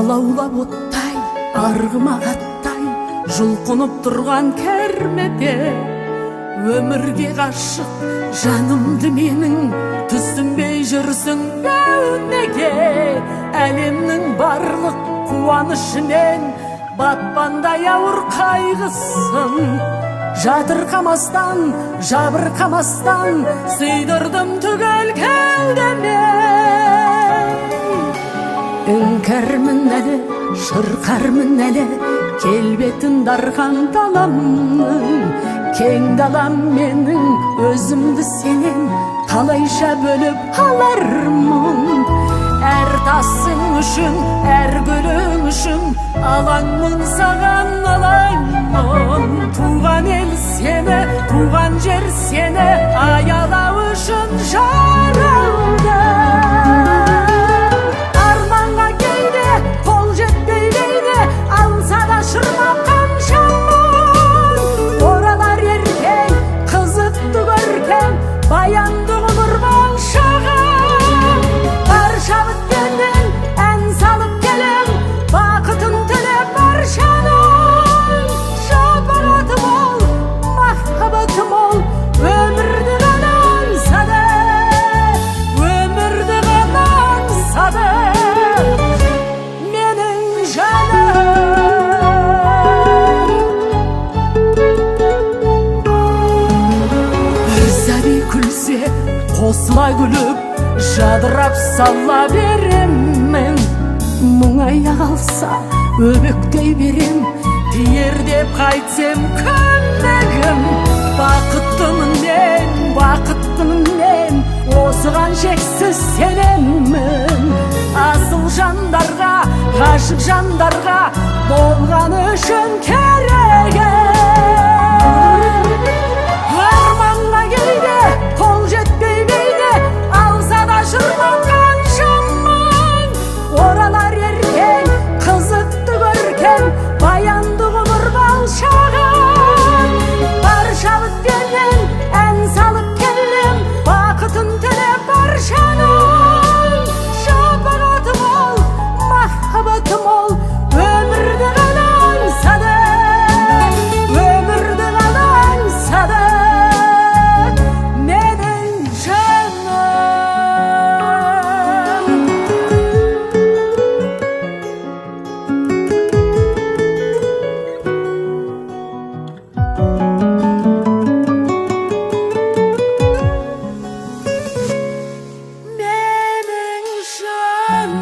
алаулап оттай арғымағаттай жұлқынып тұрған кермеде өмірге ғашық жанымды менің түсінбей жүрсің неге әлемнің барлық қуанышымен батпандай ауыр қайғысын жатырқамастан жабырқамастан сыйдырдым түгел кеудеме іңкәрмін әлі шырқармын әлі келбетін дархан даламның кең далам менің өзімді сенен қалайша бөліп алармын әр тасың үшін әр гүлің үшін алаңмын саған алаңмын туған ел сені туған жер сені аялау үшін жаралды арманға кейде қол жетпей кейде алса да шырмап қаншамын оралар еркек қызықты көркем баянды ғұмыр болшаған барша біткеннен ән салып келем бақытын тілеп баршаның шапағаты мол махаббаты мол өмірді ғана аңсады өмірді ғана аңсады менің жаным бір сәби күлсе қосыла күліп жадырап сала беремін мұңая қалса өбектей берем тиер деп қайтсем көмегім бақыттымын мен осыған шексіз сенемін асыл жандарға ғашық жандарға болғаны үшін керегім арманға кейде қол жетпей кейде алса да шырмап қаншамын оралар еркек қызықты көркем баянды ғұмыр болшаған барша біткеннен ән салып келем бақытын тілеп баршаның шапағаты мол махаббаты мол өмірді ғана аңсады өмірді ғана аңсады менің жаным менің жаным